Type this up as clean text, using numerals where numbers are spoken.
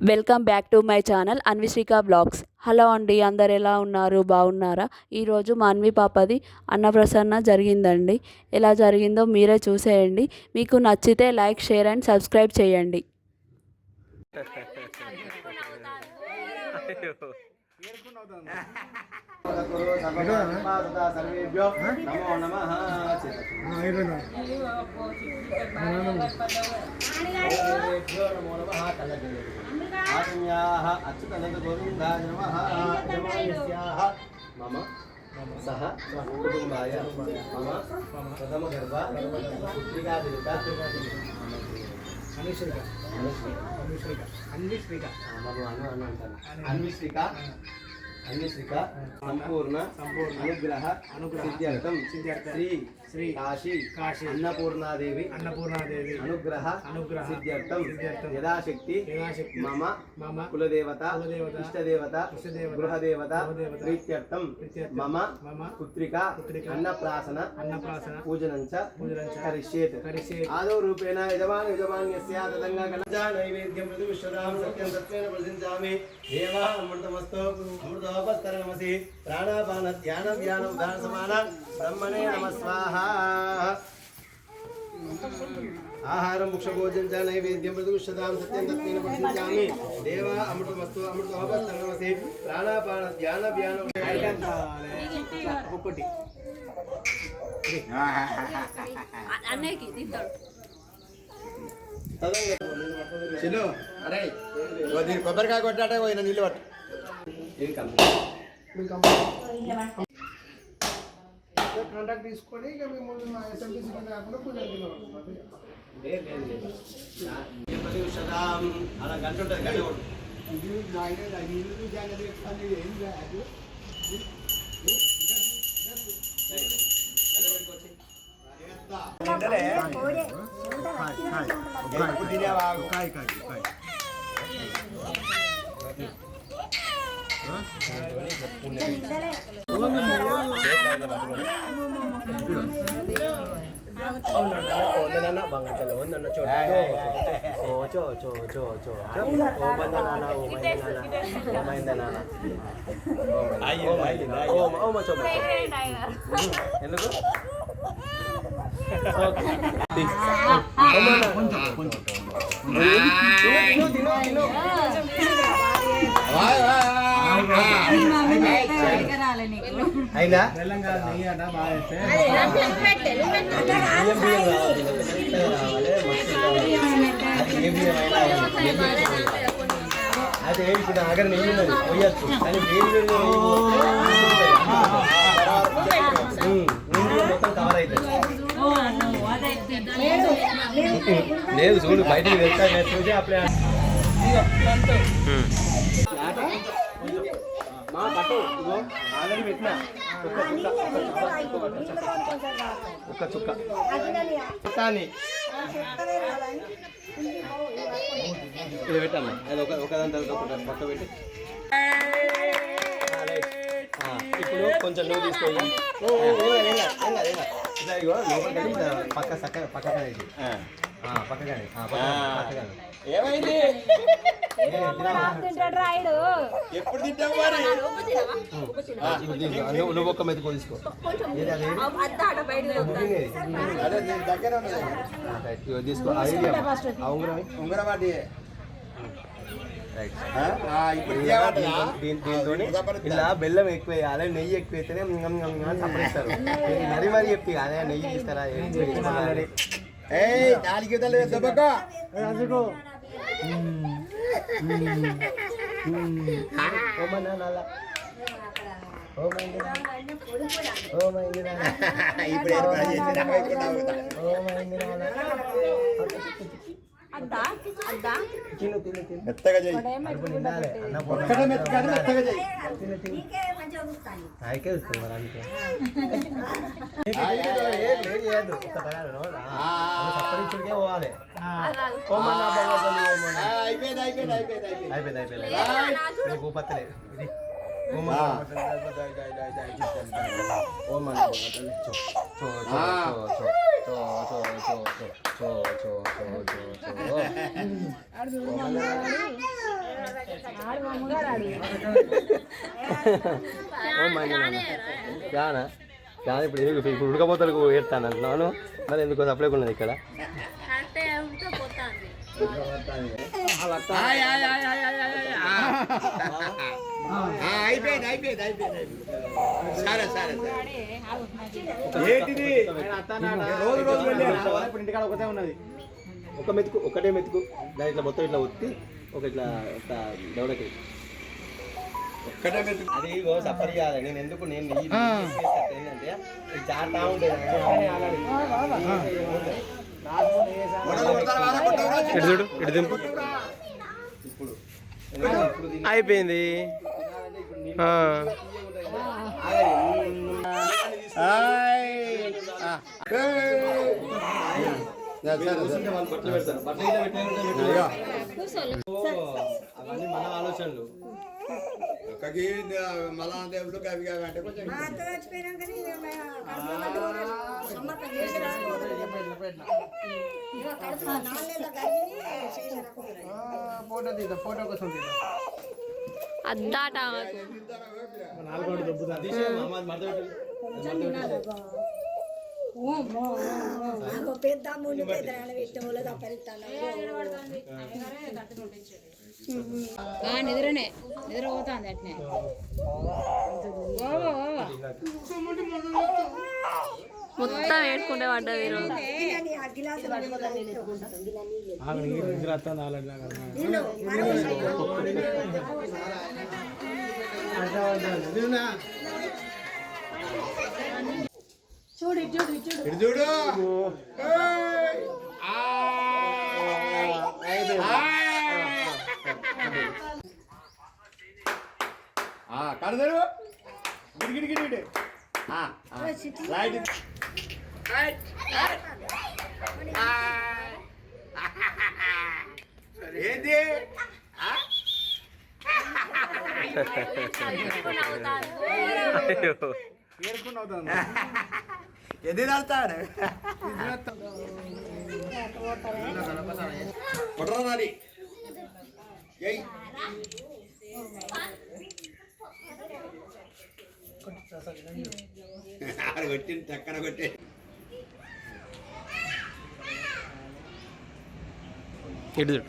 Welcome back to my channel Anvishrika blogs. Hello అండి, అందరు ఎలా ఉన్నారు? బాగున్నారా? ఈరోజు మా అన్వి పాపది అన్నప్రసన్న జరిగిందండి. ఎలా జరిగిందో మీరే చూసేయండి. మీకు నచ్చితే లైక్, షేర్ అండ్ సబ్స్క్రైబ్ చేయండి. సర్వేభ్యో నమో నమః. ఆత్మ్యాః అచ్యుతనంద గోవిందాయ నమః. యజమాన్యస్యాః మమ సహ కుటుంబాయ మమ ప్రథమ గర్భ పుత్రికాదిత అన్విశ్రిక సంపూర్ణ అనుగ్రహ సిద్ధ్యర్థం శ్రీ కాశీ అన్నపూర్ణాదేవి అనుగ్రహ సిద్ధ్యర్థం యథాశక్తి మమ కులదేవత ఇష్టదేవత గృహదేవత ప్రీత్యర్థం మమ పుత్రిక అన్నప్రాసన పూజనంచ కరిష్యేత్. ఆదౌ రూపేణ యజమాన్యస్య తదంగా కలజా నైవేద్యం ప్రతివిశ్వదాం సత్యం సత్యేన ప్రతించామి. దేవా అమృతమస్తు అమృతోపస్తరణమసి. ప్రాణాపాన ధ్యాన వ్యాన ఉదాన సమాన బ్రహ్మణే నమ స్వాహా. ఆహారం ముక్షభోజం చ నైవేద్యం ప్రతివిశ్వదాం సత్యం తత్వేన ప్రతించామి. దేవా అమృతమస్తు అమృతోపస్తరణమసి. ప్రాణాపాన ధ్యాన వ్యాన ఒక్కటి చిలు అరే దీని కొబ్బరికాయ కొట్టాటే పోయిన నీళ్ళు పట్టు. కాంటాక్ట్ తీసుకొని ఇక మేము ఎస్ఎంటీసీ కాకుండా పూజ అలా గంట ఉంటుంది గంట ఎందుకు అయినా అదే ఇప్పుడు ఆగర నెయ్యి ఉన్నది పోయచ్చు కానీ మొత్తం కవర్ అవుతుంది. లేదు చూడు బయటికి వెళ్తా చూసి అప్పుడే మా పట్టు ఆల్రెడీ పెట్టినా ఒక్క చుక్క ఇది పెట్టాను. అది ఒకదాని తర్వాత పక్క పెట్టి ఇప్పుడు కొంచెం నువ్వు తీసుకోవాలి. పక్క చక్క పక్కనే పక్కగానే ఏమైంది ఎప్పుడు తింటావు నువ్వు ఒక్క మెతుకు తీసుకో. తీసుకో ఉంగరం దీంతో ఇలా బెల్లం ఎక్కువ వేయాలి, నెయ్యి ఎక్కువ అయితేనే సపరేస్తారు. మరీ మరీ చెప్పి అదే నెయ్యి తీస్తారా మెత్తగా చేయి పోవాలి. అయిపోయింది భూపత్తలే ఫ్యానా ఫ్యాన్ ఇప్పుడు ఉడకపోతలకు ఏడతాను అంటున్నాను. మరి ఎందుకు సప్లై ఉన్నది ఇక్కడ? అయిపోయింది అయిపోయింది అయిపోయింది. సరే సరే ఏంటిది? రోజు రోజు ఇప్పుడు ఇంటికాడ ఒకటే ఉన్నది. ఒక మెతుకు ఒకటే మెతుకు దాని ఇట్లా మొత్తం ఇట్లా ఒత్తి ఒక ఇట్లా డెవలప్ ఒక్కటే మెతుకు. అది సఫర్ కాదు. నేను ఎందుకు నేను ఏంటంటే జారుతా ఉంటుంది. చూడు ఇటు దింపు. ఇప్పుడు అయిపోయింది. అవన్నీ మన ఆలోచనలు. మళ్ళా అవి అంటే కొంచెం ఫోటో తీద్దాం. ఫోటో కోసం అద్దాట పెద్దమ్ముని పెద్దరాలు పెట్టిన తప్పరిస్తాను. నిద్రనే నిద్ర పోతుంది అట్నే. మొత్తం ఏడ్చుకుంటే పడ్డది ఈరోజు. చూడు చూడు చూడు చూడు కడదరు గిడి గిడి గిడి రైట్ ఏంటి ఎది నడతాడు కొట్టరాది కొట్టింది చక్కన కొట్టే ఇటు చూడు.